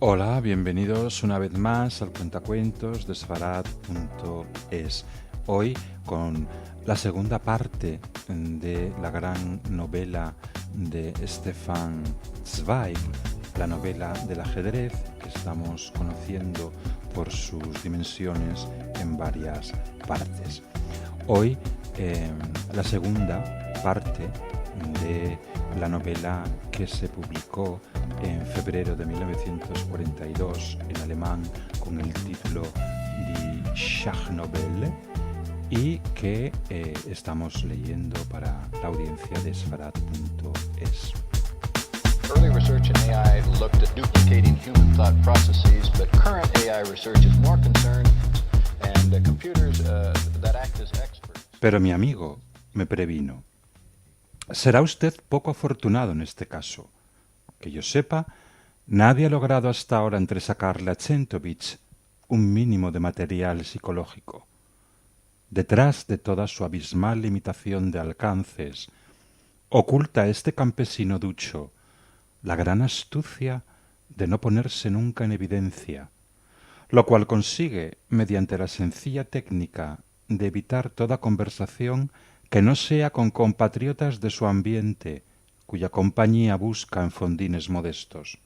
Hola, bienvenidos una vez más al Cuentacuentos de Sfarad.es. Hoy con la segunda parte de la gran novela de Stefan Zweig, la novela del ajedrez, que estamos conociendo por sus dimensiones en varias partes. Hoy la segunda parte de la novela que se publicó en febrero de 1942 en alemán con el título Die Schachnovelle y que estamos leyendo para la audiencia de Sfarad.es. Early research in AI looked at duplicating human thought processes, but current AI research is more concerned and computers that act as experts. Pero mi amigo me previno. Será usted poco afortunado en este caso. Que yo sepa, nadie ha logrado hasta ahora entresacarle a Chentovich un mínimo de material psicológico. Detrás de toda su abismal limitación de alcances, oculta este campesino ducho la gran astucia de no ponerse nunca en evidencia, lo cual consigue mediante la sencilla técnica de evitar toda conversación que no sea con compatriotas de su ambiente, cuya compañía busca en fondines modestos.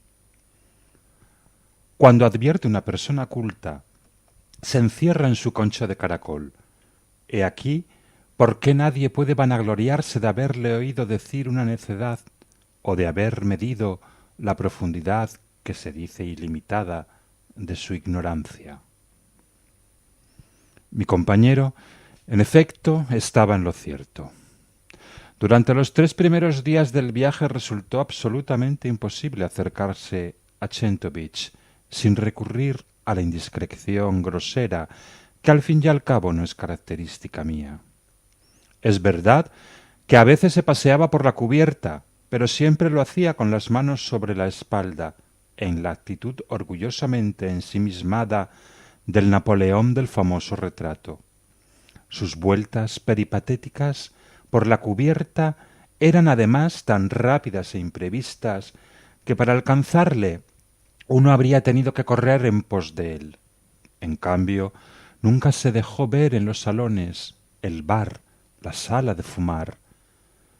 Cuando advierte una persona culta, se encierra en su concha de caracol. He aquí por qué nadie puede vanagloriarse de haberle oído decir una necedad o de haber medido la profundidad que se dice ilimitada de su ignorancia. Mi compañero, en efecto, estaba en lo cierto. Durante los 3 primeros días del viaje resultó absolutamente imposible acercarse a Chentovich sin recurrir a la indiscreción grosera, que al fin y al cabo no es característica mía. Es verdad que a veces se paseaba por la cubierta, pero siempre lo hacía con las manos sobre la espalda, en la actitud orgullosamente ensimismada del Napoleón del famoso retrato. Sus vueltas peripatéticas por la cubierta eran además tan rápidas e imprevistas que para alcanzarle uno habría tenido que correr en pos de él. En cambio, nunca se dejó ver en los salones, el bar, la sala de fumar.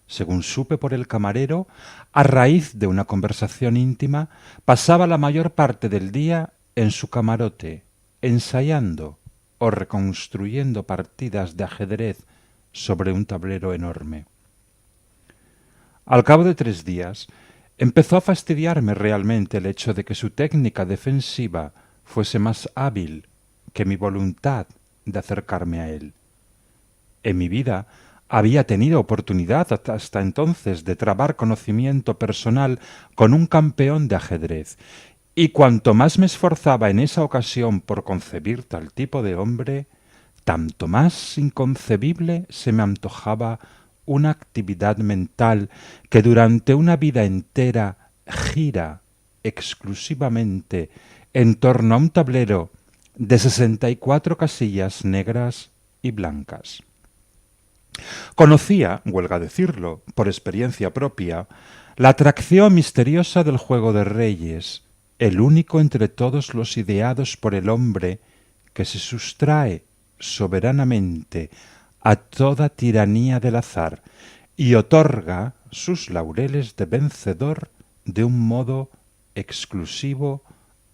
Según supe por el camarero, a raíz de una conversación íntima, pasaba la mayor parte del día en su camarote, ensayando o reconstruyendo partidas de ajedrez sobre un tablero enorme. Al cabo de 3 días, empezó a fastidiarme realmente el hecho de que su técnica defensiva fuese más hábil que mi voluntad de acercarme a él. En mi vida había tenido oportunidad hasta entonces de trabar conocimiento personal con un campeón de ajedrez, y cuanto más me esforzaba en esa ocasión por concebir tal tipo de hombre, tanto más inconcebible se me antojaba una actividad mental que durante una vida entera gira exclusivamente en torno a un tablero de 64 casillas negras y blancas. Conocía, huelga decirlo, por experiencia propia, la atracción misteriosa del juego de reyes, el único entre todos los ideados por el hombre que se sustrae soberanamente a toda tiranía del azar y otorga sus laureles de vencedor de un modo exclusivo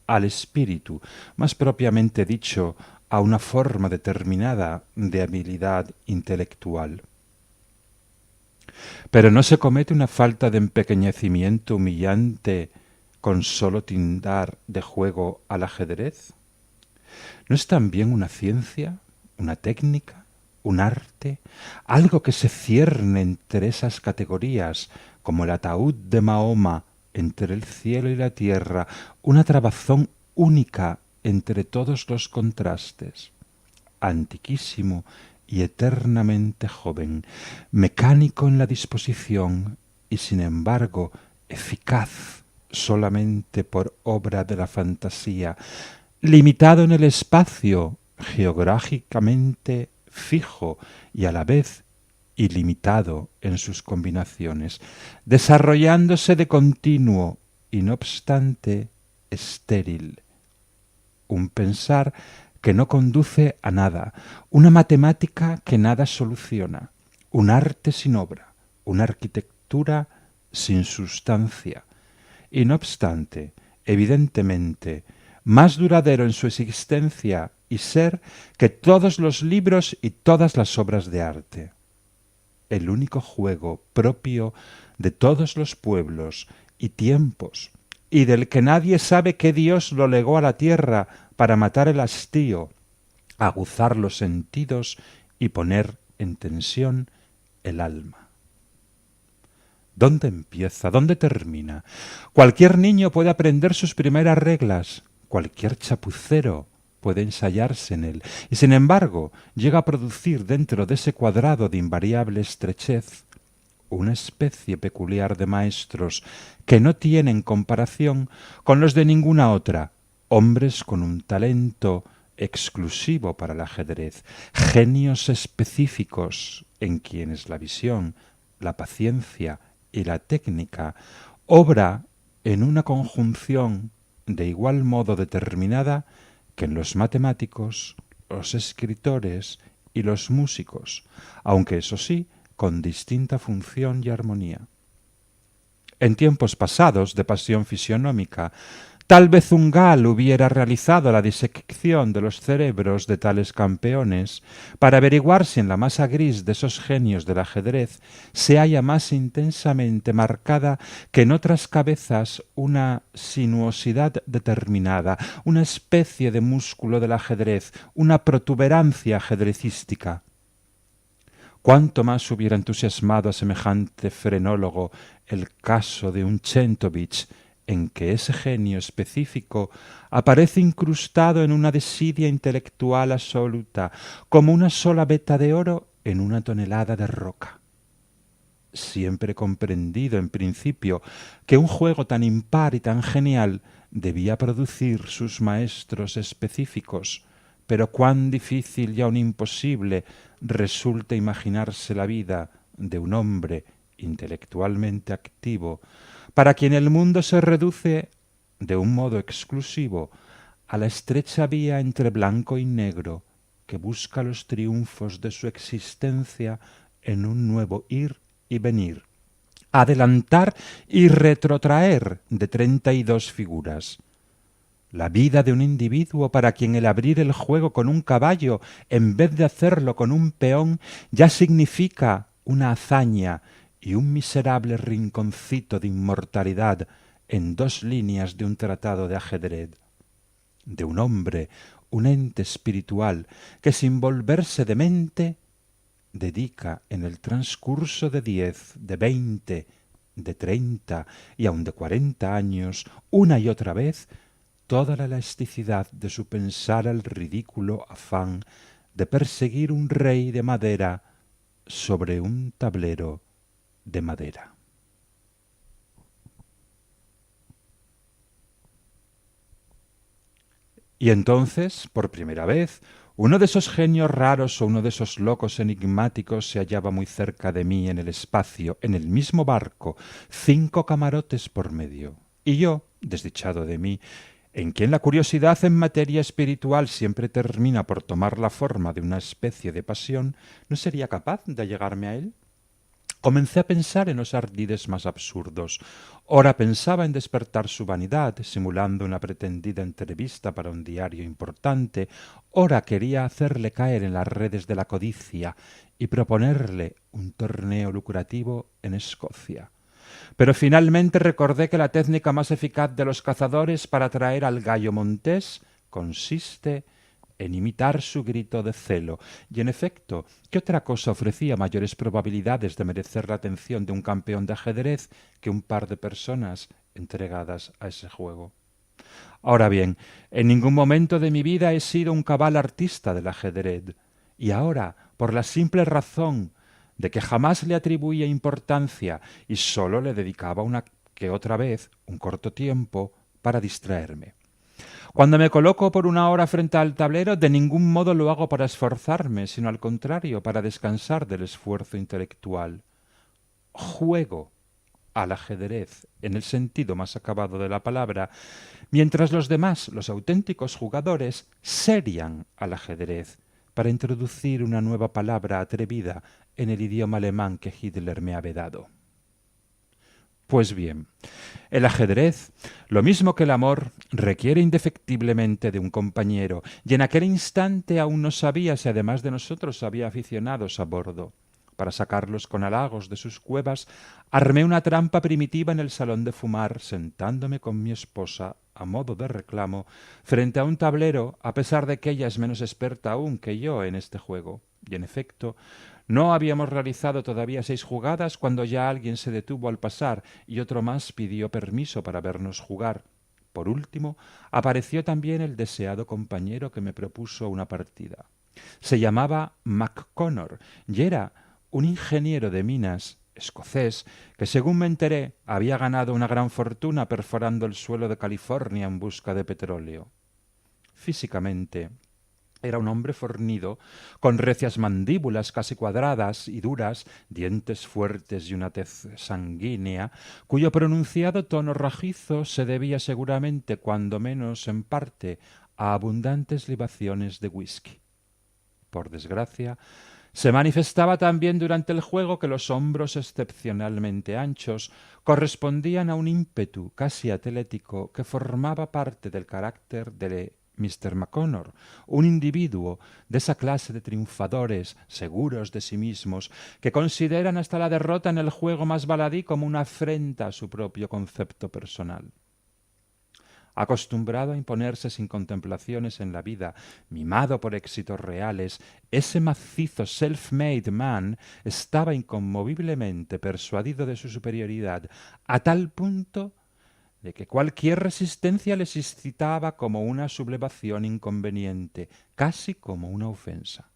al espíritu, más propiamente dicho, a una forma determinada de habilidad intelectual. Pero ¿no se comete una falta de empequeñecimiento humillante con solo tildar de juego al ajedrez? ¿No es también una ciencia, una técnica, un arte, algo que se cierne entre esas categorías, como el ataúd de Mahoma entre el cielo y la tierra, una trabazón única entre todos los contrastes, antiquísimo y eternamente joven, mecánico en la disposición y sin embargo eficaz solamente por obra de la fantasía, limitado en el espacio, geográficamente fijo y a la vez ilimitado en sus combinaciones, desarrollándose de continuo y no obstante estéril, un pensar que no conduce a nada, una matemática que nada soluciona, un arte sin obra, una arquitectura sin sustancia. Y no obstante, evidentemente, más duradero en su existencia y ser que todos los libros y todas las obras de arte. El único juego propio de todos los pueblos y tiempos, y del que nadie sabe qué Dios lo legó a la tierra para matar el hastío, aguzar los sentidos y poner en tensión el alma. ¿Dónde empieza? ¿Dónde termina? Cualquier niño puede aprender sus primeras reglas, cualquier chapucero puede ensayarse en él, y sin embargo llega a producir dentro de ese cuadrado de invariable estrechez una especie peculiar de maestros que no tienen comparación con los de ninguna otra, hombres con un talento exclusivo para el ajedrez, genios específicos en quienes la visión, la paciencia y la técnica obra en una conjunción de igual modo determinada que en los matemáticos, los escritores y los músicos, aunque eso sí, con distinta función y armonía. En tiempos pasados de pasión fisionómica, tal vez un Gal hubiera realizado la disección de los cerebros de tales campeones para averiguar si en la masa gris de esos genios del ajedrez se halla más intensamente marcada que en otras cabezas una sinuosidad determinada, una especie de músculo del ajedrez, una protuberancia ajedrecística. Cuánto más hubiera entusiasmado a semejante frenólogo el caso de un Chentovich, en que ese genio específico aparece incrustado en una desidia intelectual absoluta, como una sola veta de oro en una tonelada de roca. Siempre comprendido en principio que un juego tan impar y tan genial debía producir sus maestros específicos, pero cuán difícil y aun imposible resulta imaginarse la vida de un hombre intelectualmente activo, para quien el mundo se reduce de un modo exclusivo a la estrecha vía entre blanco y negro que busca los triunfos de su existencia en un nuevo ir y venir, adelantar y retrotraer de 32 figuras. La vida de un individuo para quien el abrir el juego con un caballo en vez de hacerlo con un peón ya significa una hazaña y un miserable rinconcito de inmortalidad en 2 líneas de un tratado de ajedrez. De un hombre, un ente espiritual que sin volverse demente dedica en el transcurso de 10, de 20, de 30 y aun de 40 años una y otra vez toda la elasticidad de su pensar al ridículo afán de perseguir un rey de madera sobre un tablero de madera. Y entonces, por primera vez, uno de esos genios raros o uno de esos locos enigmáticos se hallaba muy cerca de mí en el espacio, en el mismo barco, 5 camarotes por medio. Y yo, desdichado de mí, en quien la curiosidad en materia espiritual siempre termina por tomar la forma de una especie de pasión, ¿no sería capaz de allegarme a él? Comencé a pensar en los ardides más absurdos. Ora pensaba en despertar su vanidad, simulando una pretendida entrevista para un diario importante. Ora quería hacerle caer en las redes de la codicia y proponerle un torneo lucrativo en Escocia. Pero finalmente recordé que la técnica más eficaz de los cazadores para atraer al gallo montés consiste en imitar su grito de celo, y en efecto, ¿qué otra cosa ofrecía mayores probabilidades de merecer la atención de un campeón de ajedrez que un par de personas entregadas a ese juego? Ahora bien, en ningún momento de mi vida he sido un cabal artista del ajedrez, y ahora, por la simple razón de que jamás le atribuía importancia y sólo le dedicaba una que otra vez un corto tiempo para distraerme. Cuando me coloco por una hora frente al tablero, de ningún modo lo hago para esforzarme, sino al contrario, para descansar del esfuerzo intelectual. Juego, al ajedrez en el sentido más acabado de la palabra, mientras los demás, los auténticos jugadores, serian al ajedrez para introducir una nueva palabra atrevida en el idioma alemán que Hitler me ha vedado. Pues bien, el ajedrez, lo mismo que el amor, requiere indefectiblemente de un compañero, y en aquel instante aún no sabía si además de nosotros había aficionados a bordo. Para sacarlos con halagos de sus cuevas, armé una trampa primitiva en el salón de fumar, sentándome con mi esposa, a modo de reclamo, frente a un tablero, a pesar de que ella es menos experta aún que yo en este juego. Y en efecto, no habíamos realizado todavía 6 jugadas cuando ya alguien se detuvo al pasar y otro más pidió permiso para vernos jugar. Por último, apareció también el deseado compañero que me propuso una partida. Se llamaba McConnor y era un ingeniero de minas escocés que, según me enteré, había ganado una gran fortuna perforando el suelo de California en busca de petróleo. Físicamente, era un hombre fornido, con recias mandíbulas casi cuadradas y duras, dientes fuertes y una tez sanguínea, cuyo pronunciado tono rojizo se debía seguramente, cuando menos en parte, a abundantes libaciones de whisky. Por desgracia, se manifestaba también durante el juego que los hombros excepcionalmente anchos correspondían a un ímpetu casi atlético que formaba parte del carácter de Mr. McConnor, un individuo de esa clase de triunfadores seguros de sí mismos que consideran hasta la derrota en el juego más baladí como una afrenta a su propio concepto personal. Acostumbrado a imponerse sin contemplaciones en la vida, mimado por éxitos reales, ese macizo self-made man estaba inconmoviblemente persuadido de su superioridad, a tal punto de que cualquier resistencia le suscitaba como una sublevación inconveniente, casi como una ofensa.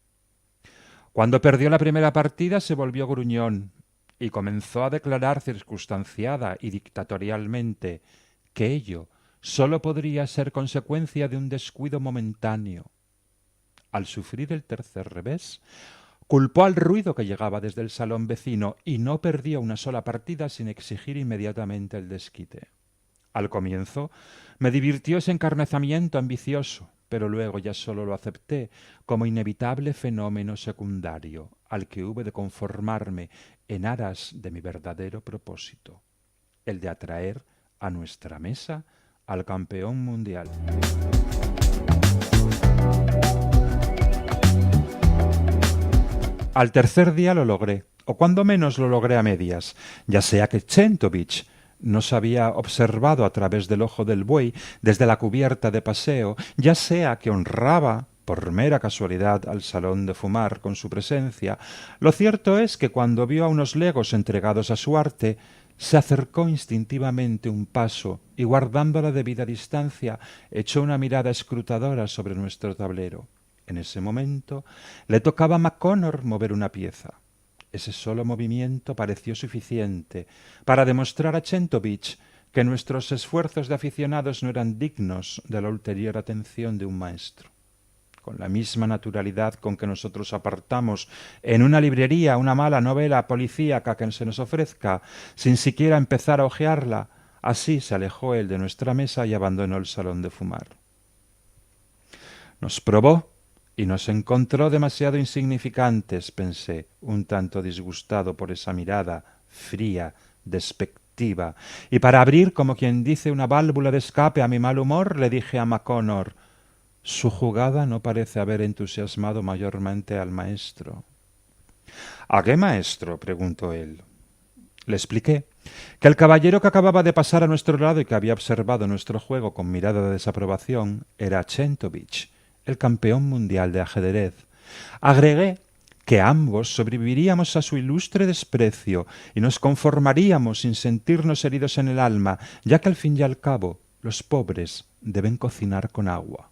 Cuando perdió la primera partida se volvió gruñón y comenzó a declarar circunstanciada y dictatorialmente que ello sólo podría ser consecuencia de un descuido momentáneo. Al sufrir el tercer revés, culpó al ruido que llegaba desde el salón vecino y no perdió una sola partida sin exigir inmediatamente el desquite. Al comienzo me divirtió ese encarnizamiento ambicioso, pero luego ya solo lo acepté como inevitable fenómeno secundario al que hube de conformarme en aras de mi verdadero propósito, el de atraer a nuestra mesa al campeón mundial. Al tercer día lo logré, o cuando menos lo logré a medias, ya sea que Chentovich nos había observado a través del ojo del buey desde la cubierta de paseo, ya sea que honraba por mera casualidad al salón de fumar con su presencia. Lo cierto es que cuando vio a unos legos entregados a su arte, se acercó instintivamente un paso y, guardando la debida distancia, echó una mirada escrutadora sobre nuestro tablero. En ese momento le tocaba a McConnor mover una pieza. Ese solo movimiento pareció suficiente para demostrar a Chentovich que nuestros esfuerzos de aficionados no eran dignos de la ulterior atención de un maestro. Con la misma naturalidad con que nosotros apartamos en una librería una mala novela policíaca que se nos ofrezca, sin siquiera empezar a hojearla, así se alejó él de nuestra mesa y abandonó el salón de fumar. Nos probó y nos encontró demasiado insignificantes, pensé, un tanto disgustado por esa mirada fría, despectiva, y para abrir, como quien dice, una válvula de escape a mi mal humor, le dije a McConnor: su jugada no parece haber entusiasmado mayormente al maestro. ¿A qué maestro?, preguntó él. Le expliqué que el caballero que acababa de pasar a nuestro lado y que había observado nuestro juego con mirada de desaprobación era Chentovich, el campeón mundial de ajedrez. Agregué que ambos sobreviviríamos a su ilustre desprecio y nos conformaríamos sin sentirnos heridos en el alma, ya que al fin y al cabo los pobres deben cocinar con agua.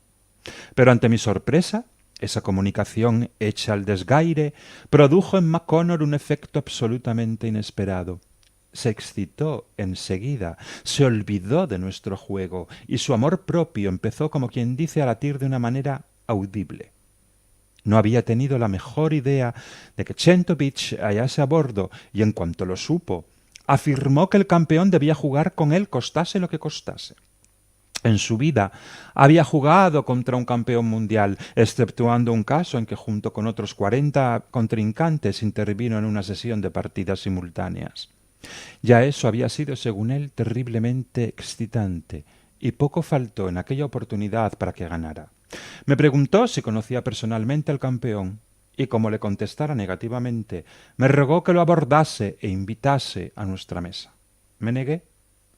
Pero ante mi sorpresa, esa comunicación hecha al desgaire produjo en McConnor un efecto absolutamente inesperado. Se excitó enseguida, se olvidó de nuestro juego y su amor propio empezó, como quien dice, a latir de una manera audible. No había tenido la mejor idea de que Chentovich hallase a bordo y, en cuanto lo supo, Afirmó que el campeón debía jugar con él costase lo que costase. En su vida había jugado contra un campeón mundial, exceptuando un caso en que junto con otros 40 contrincantes intervino en una sesión de partidas simultáneas. Ya eso había sido, según él, terriblemente excitante, y poco faltó en aquella oportunidad para que ganara. Me preguntó si conocía personalmente al campeón, y como le contestara negativamente, me rogó que lo abordase e invitase a nuestra mesa. Me negué,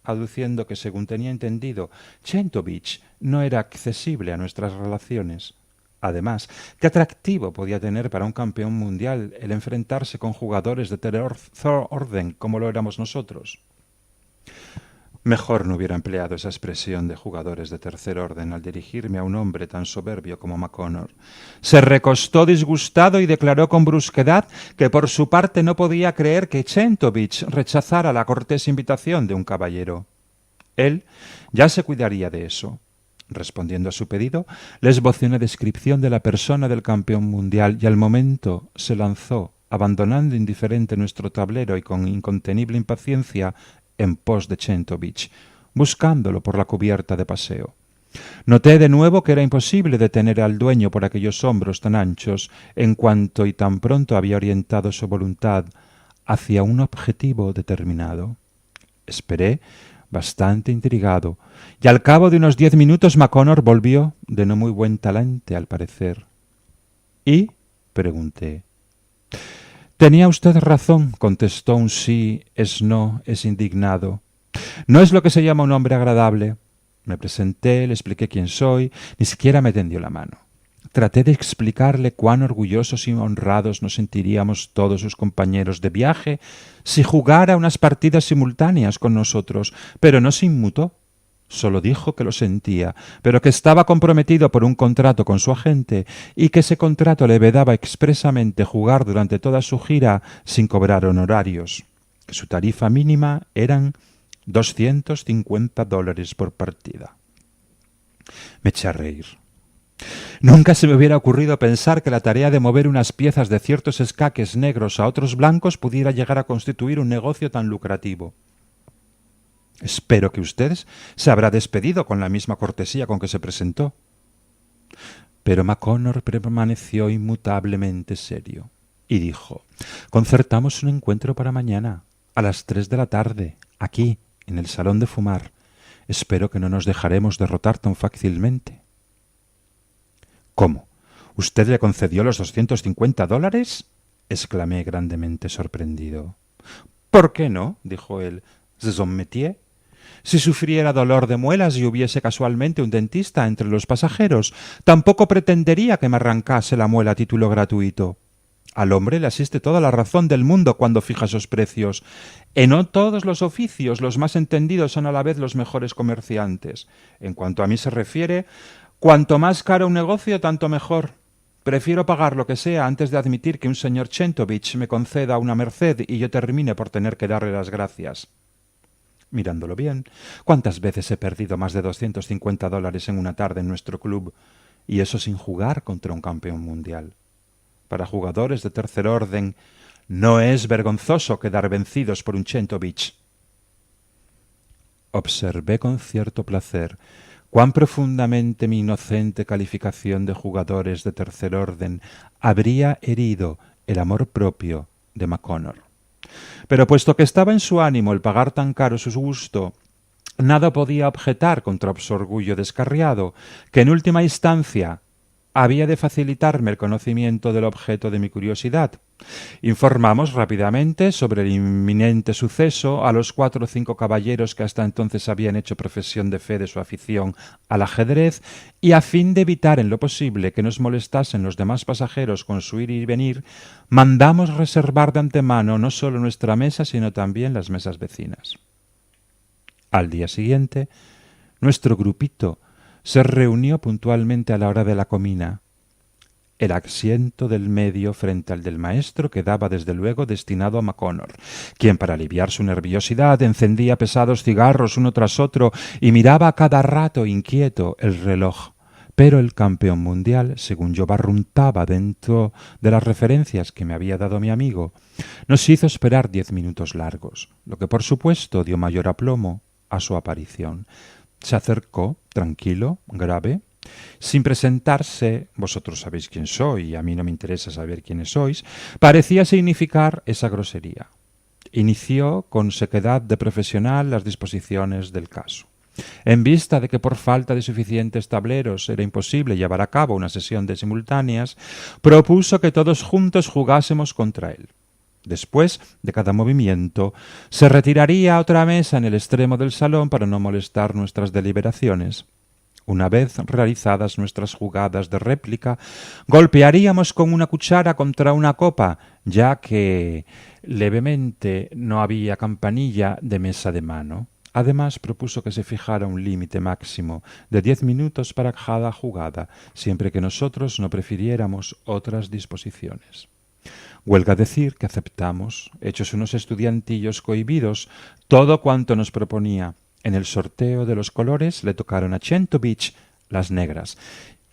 aduciendo que, según tenía entendido, Chentovich no era accesible a nuestras relaciones. Además, ¿qué atractivo podía tener para un campeón mundial el enfrentarse con jugadores de tercer orden como lo éramos nosotros? Mejor no hubiera empleado esa expresión de jugadores de tercer orden al dirigirme a un hombre tan soberbio como McConnor. Se recostó disgustado y declaró con brusquedad que por su parte no podía creer que Chentovich rechazara la cortés invitación de un caballero. Él ya se cuidaría de eso. Respondiendo a su pedido, le esbocé una descripción de la persona del campeón mundial y al momento se lanzó, abandonando indiferente nuestro tablero y con incontenible impaciencia, en pos de Chentovich, buscándolo por la cubierta de paseo. Noté de nuevo que era imposible detener al dueño por aquellos hombros tan anchos, en cuanto y tan pronto había orientado su voluntad hacia un objetivo determinado. Esperé, bastante intrigado, y al cabo de unos 10 minutos McConnor volvió, de no muy buen talante al parecer. ¿Y? Pregunté. Tenía usted razón, contestó un sí, es no, es indignado. No es lo que se llama un hombre agradable. Me presenté, le expliqué quién soy, ni siquiera me tendió la mano. Traté de explicarle cuán orgullosos y honrados nos sentiríamos todos sus compañeros de viaje si jugara unas partidas simultáneas con nosotros, pero no se inmutó. Solo dijo que lo sentía, pero que estaba comprometido por un contrato con su agente y que ese contrato le vedaba expresamente jugar durante toda su gira sin cobrar honorarios, que su tarifa mínima eran $250 por partida. Me eché a reír. Nunca se me hubiera ocurrido pensar que la tarea de mover unas piezas de ciertos escaques negros a otros blancos pudiera llegar a constituir un negocio tan lucrativo. Espero que usted se habrá despedido con la misma cortesía con que se presentó. Pero McConnor permaneció inmutablemente serio y dijo: concertamos un encuentro para mañana, a las 3 de la tarde, aquí, en el salón de fumar. Espero que no nos dejaremos derrotar tan fácilmente. ¿Cómo? ¿Usted le concedió los $250? Exclamé grandemente sorprendido. ¿Por qué no? Dijo él. «C'est son métier». Si sufriera dolor de muelas y hubiese casualmente un dentista entre los pasajeros, tampoco pretendería que me arrancase la muela a título gratuito. Al hombre le asiste toda la razón del mundo cuando fija esos precios. En no todos los oficios los más entendidos son a la vez los mejores comerciantes. En cuanto a mí se refiere, cuanto más caro un negocio, tanto mejor. Prefiero pagar lo que sea antes de admitir que un señor Chentovich me conceda una merced y yo termine por tener que darle las gracias. Mirándolo bien, ¿cuántas veces he perdido más de $250 en una tarde en nuestro club? Y eso sin jugar contra un campeón mundial. Para jugadores de tercer orden, no es vergonzoso quedar vencidos por un Chentovich. Observé con cierto placer cuán profundamente mi inocente calificación de jugadores de tercer orden habría herido el amor propio de McConnor. Pero puesto que estaba en su ánimo el pagar tan caro su gusto, nada podía objetar contra su orgullo descarriado, que en última instancia había de facilitarme el conocimiento del objeto de mi curiosidad. Informamos rápidamente sobre el inminente suceso a los 4 o 5 caballeros que hasta entonces habían hecho profesión de fe de su afición al ajedrez, y a fin de evitar en lo posible que nos molestasen los demás pasajeros con su ir y venir, mandamos reservar de antemano no solo nuestra mesa, sino también las mesas vecinas. Al día siguiente, nuestro grupito se reunió puntualmente a la hora de la comina. El asiento del medio frente al del maestro quedaba desde luego destinado a McConnor, quien para aliviar su nerviosidad encendía pesados cigarros uno tras otro y miraba a cada rato inquieto el reloj, Pero el campeón mundial, según yo barruntaba dentro de las referencias que me había dado mi amigo, nos hizo esperar 10 minutos largos, lo que por supuesto dio mayor aplomo a su aparición. Se acercó, tranquilo, grave, sin presentarse, vosotros sabéis quién soy y a mí no me interesa saber quiénes sois, parecía significar esa grosería. Inició con sequedad de profesional las disposiciones del caso. En vista de que por falta de suficientes tableros era imposible llevar a cabo una sesión de simultáneas, propuso que todos juntos jugásemos contra él. Después de cada movimiento, se retiraría a otra mesa en el extremo del salón para no molestar nuestras deliberaciones. Una vez realizadas nuestras jugadas de réplica, golpearíamos con una cuchara contra una copa, ya que levemente no había campanilla de mesa de mano. Además, propuso que se fijara un límite máximo de 10 minutos para cada jugada, siempre que nosotros no prefiriéramos otras disposiciones. Huelga decir que aceptamos, hechos unos estudiantillos cohibidos, todo cuanto nos proponía. En el sorteo de los colores le tocaron a Chentovich las negras.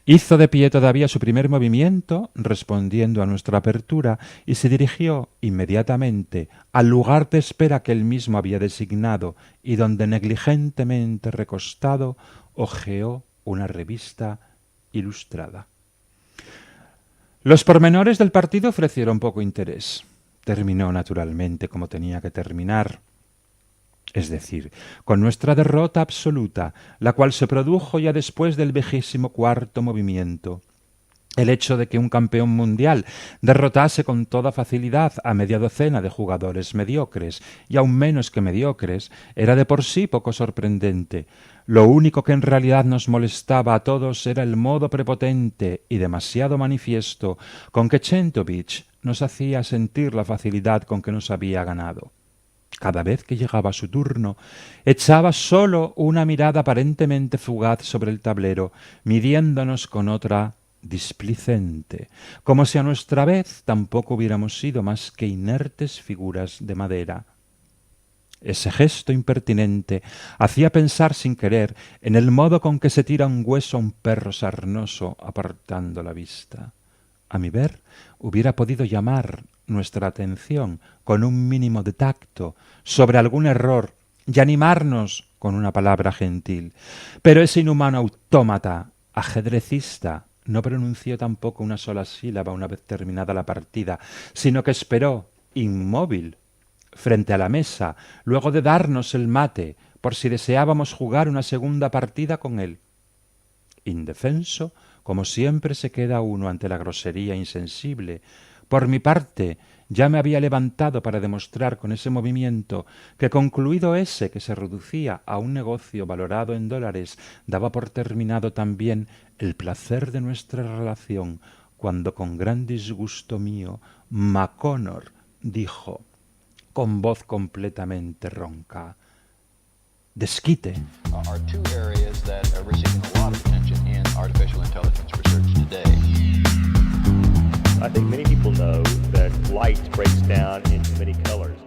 Hizo de pie todavía su primer movimiento, respondiendo a nuestra apertura, y se dirigió inmediatamente al lugar de espera que él mismo había designado y donde negligentemente recostado hojeó una revista ilustrada. Los pormenores del partido ofrecieron poco interés. Terminó naturalmente como tenía que terminar, es decir, con nuestra derrota absoluta, la cual se produjo ya después del 24º movimiento. El hecho de que un campeón mundial derrotase con toda facilidad a media docena de jugadores mediocres, y aún menos que mediocres, era de por sí poco sorprendente. Lo único que en realidad nos molestaba a todos era el modo prepotente y demasiado manifiesto con que Chentovich nos hacía sentir la facilidad con que nos había ganado. Cada vez que llegaba su turno, echaba sólo una mirada aparentemente fugaz sobre el tablero, midiéndonos con otra displicente, como si a nuestra vez tampoco hubiéramos sido más que inertes figuras de madera. Ese gesto impertinente hacía pensar sin querer en el modo con que se tira un hueso a un perro sarnoso apartando la vista. A mi ver, hubiera podido llamar nuestra atención con un mínimo de tacto sobre algún error y animarnos con una palabra gentil. Pero ese inhumano autómata, ajedrecista, no pronunció tampoco una sola sílaba una vez terminada la partida, sino que esperó, inmóvil, frente a la mesa, luego de darnos el mate, por si deseábamos jugar una segunda partida con él. Indefenso, como siempre se queda uno ante la grosería insensible. Por mi parte, ya me había levantado para demostrar con ese movimiento que, concluido ese que se reducía a un negocio valorado en dólares, daba por terminado también el placer de nuestra relación, cuando con gran disgusto mío, McConnor dijo, con voz completamente ronca, «Desquite». Are two areas that are receiving a lot of attention in artificial intelligence research today. I think many people know that light breaks down into many colors.